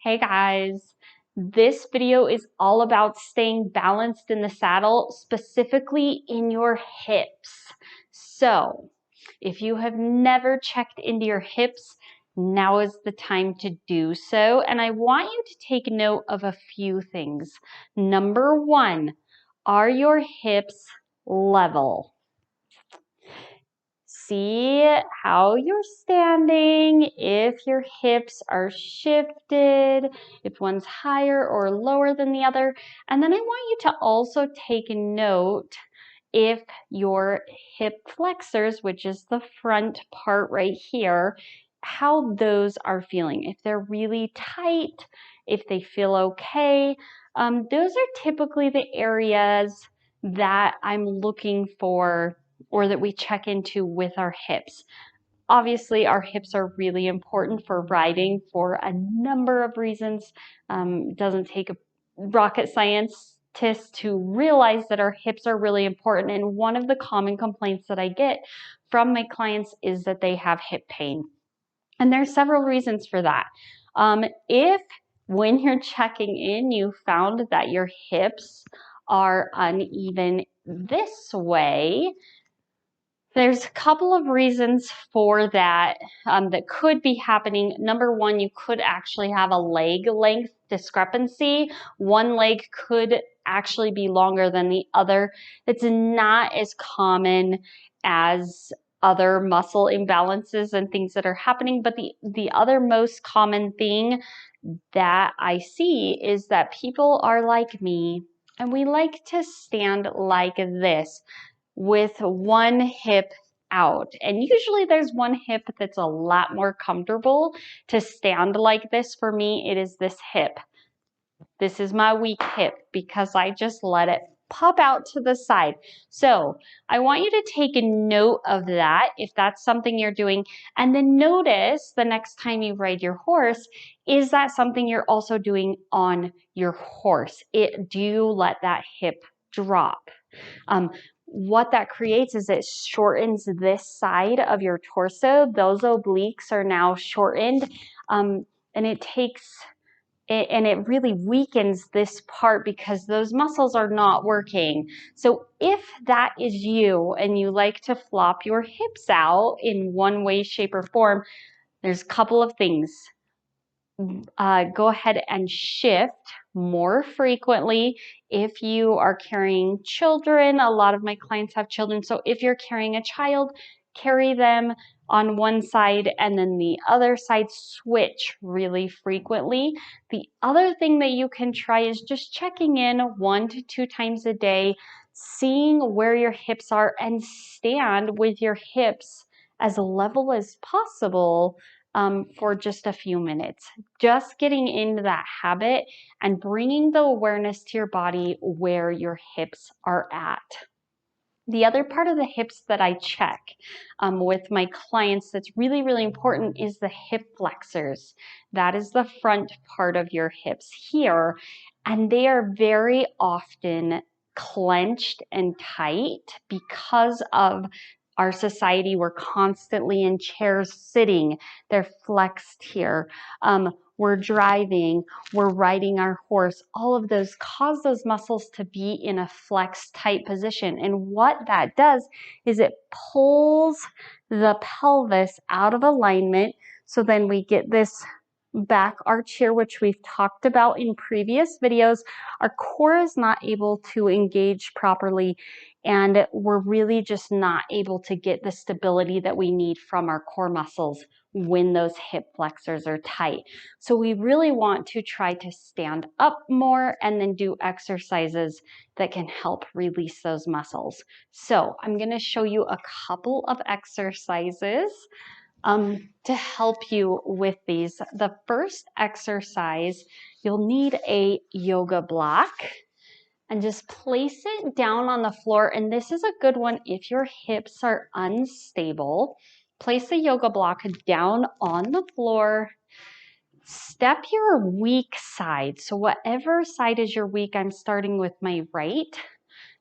Hey guys, this video is all about staying balanced in the saddle, specifically in your hips. So, if you have never checked into your hips, now is the time to do so. And I want you to take note of a few things. Number one, are your hips level? See how you're standing, if your hips are shifted, if one's higher or lower than the other. And then I want you to also take note if your hip flexors, which is the front part right here, how those are feeling. If they're really tight, if they feel okay. Those are typically the areas that I'm looking for or that we check into with our hips. Obviously, our hips are really important for riding for a number of reasons. It doesn't take a rocket scientist to realize that our hips are really important. And one of the common complaints that I get from my clients is that they have hip pain. And there's several reasons for that. If when you're checking in, you found that your hips are uneven this way, there's a couple of reasons for that that could be happening. Number one, you could actually have a leg length discrepancy. One leg could actually be longer than the other. It's not as common as other muscle imbalances and things that are happening. But the other most common thing that I see is that people are like me and we like to stand like this, with one hip out. And usually there's one hip that's a lot more comfortable to stand like this. For me, it is this hip. This is my weak hip because I just let it pop out to the side. So I want you to take a note of that if that's something you're doing. And then notice the next time you ride your horse, is that something you're also doing on your horse? Do you let that hip drop? What that creates is it shortens this side of your torso. Those obliques are now shortened, and it really weakens this part because those muscles are not working. So if that is you and you like to flop your hips out in one way, shape, or form, there's a couple of things. Go ahead and shift more frequently. If you are carrying children, a lot of my clients have children. So if you're carrying a child, carry them on one side and then the other side, switch really frequently. The other thing that you can try is just checking in 1 to 2 times a day, seeing where your hips are, and stand with your hips as level as possible for just a few minutes. Just getting into that habit and bringing the awareness to your body where your hips are at. The other part of the hips that I check with my clients that's really, really important is the hip flexors. That is the front part of your hips here. And they are very often clenched and tight because of our society. We're constantly in chairs sitting. They're flexed here. We're driving, we're riding our horse. All of those cause those muscles to be in a flexed tight position. And what that does is it pulls the pelvis out of alignment. So then we get this back arch here, which we've talked about in previous videos. Our core is not able to engage properly, and we're really just not able to get the stability that we need from our core muscles when those hip flexors are tight. So we really want to try to stand up more and then do exercises that can help release those muscles. So I'm going to show you a couple of exercises to help you with these. The first exercise, you'll need a yoga block and just place it down on the floor. And this is a good one if your hips are unstable. Place the yoga block down on the floor. Step your weak side. So whatever side is your weak, I'm starting with my right.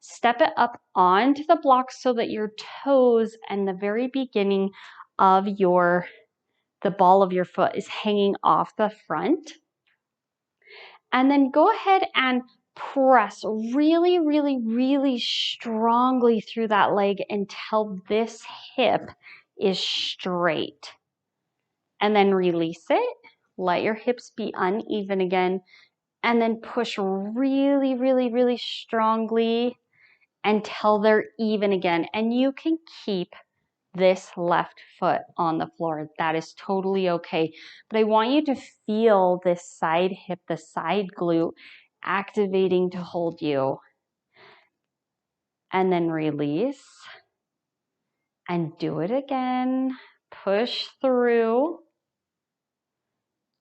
Step it up onto the block so that your toes and the very beginning of the ball of your foot is hanging off the front. And then go ahead and press really, really, really strongly through that leg until this hip is straight. And then release it. Let your hips be uneven again. And then push really, really, really strongly until they're even again. And you can keep this left foot on the floor. That is totally okay. But I want you to feel this side hip, the side glute activating to hold you. And then release. And do it again. Push through.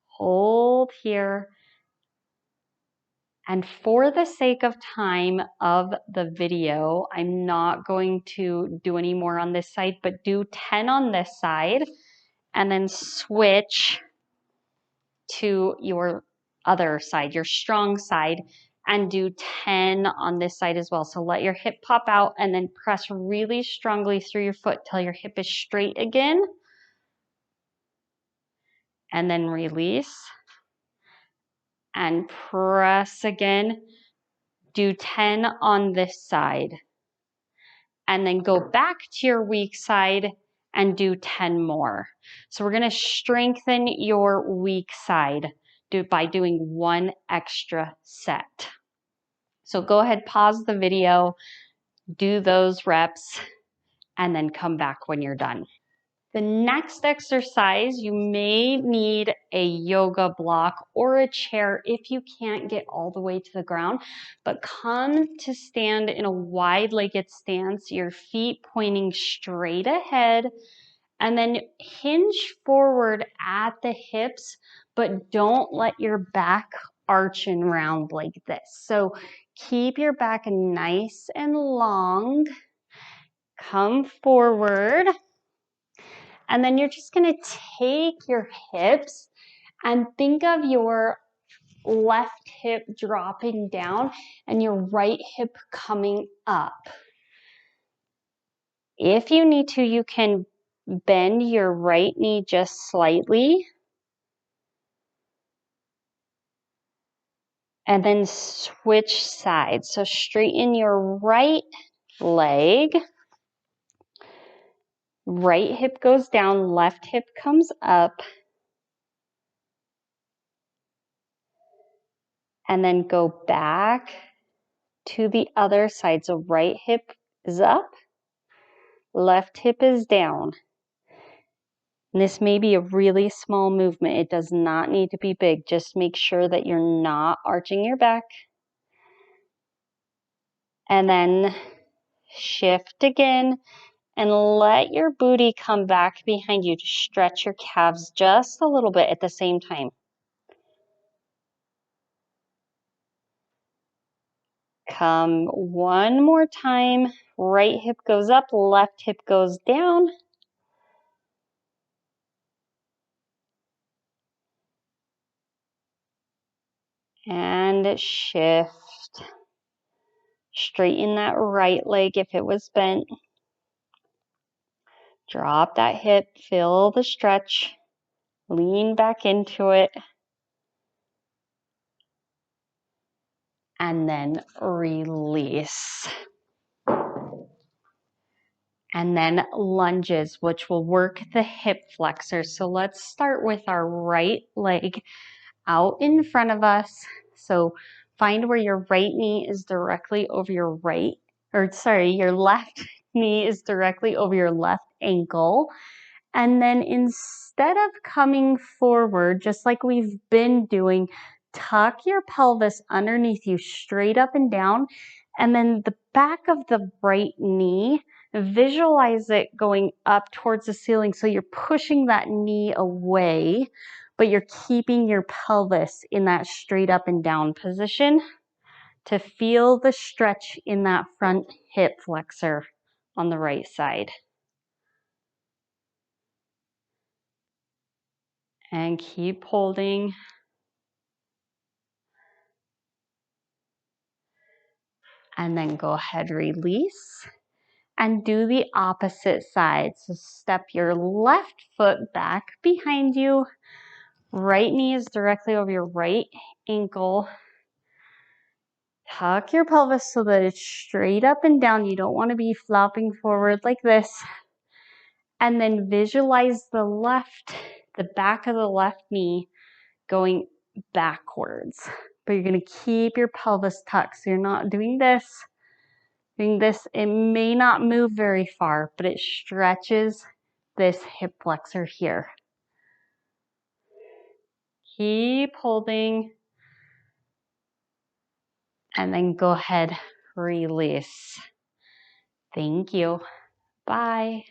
Hold here. And for the sake of time of the video, I'm not going to do any more on this side, but do 10 on this side and then switch to your other side, your strong side, and do 10 on this side as well. So let your hip pop out and then press really strongly through your foot till your hip is straight again. And then release and press again. Do 10 on this side. And then go back to your weak side and do 10 more. So we're going to strengthen your weak side by doing one extra set. So go ahead, pause the video, do those reps, and then come back when you're done. The next exercise, you may need a yoga block or a chair if you can't get all the way to the ground, but come to stand in a wide-legged stance, your feet pointing straight ahead, and then hinge forward at the hips, but don't let your back arch and round like this. So keep your back nice and long, come forward. And then you're just going to take your hips and think of your left hip dropping down and your right hip coming up. If you need to, you can bend your right knee just slightly. And then switch sides. So straighten your right leg. Right hip goes down, left hip comes up. And then go back to the other side. So right hip is up, left hip is down. And this may be a really small movement. It does not need to be big. Just make sure that you're not arching your back. And then shift again. And let your booty come back behind you to stretch your calves just a little bit at the same time. Come one more time. Right hip goes up, left hip goes down. And shift. Straighten that right leg if it was bent. Drop that hip, feel the stretch. Lean back into it. And then release. And then lunges, which will work the hip flexors. So let's start with our right leg out in front of us. So find where your right knee is directly over your your left knee is directly over your left ankle. And then instead of coming forward, just like we've been doing, tuck your pelvis underneath you straight up and down. And then the back of the right knee, visualize it going up towards the ceiling. So you're pushing that knee away, but you're keeping your pelvis in that straight up and down position to feel the stretch in that front hip flexor on the right side. And keep holding. And then go ahead, release. And do the opposite side. So step your left foot back behind you. Right knee is directly over your right ankle. Tuck your pelvis so that it's straight up and down. You don't want to be flopping forward like this. And then visualize the back of the left knee going backwards. But you're going to keep your pelvis tucked. So you're not doing this. Doing this, it may not move very far, but it stretches this hip flexor here. Keep holding. And then go ahead, release. Thank you. Bye.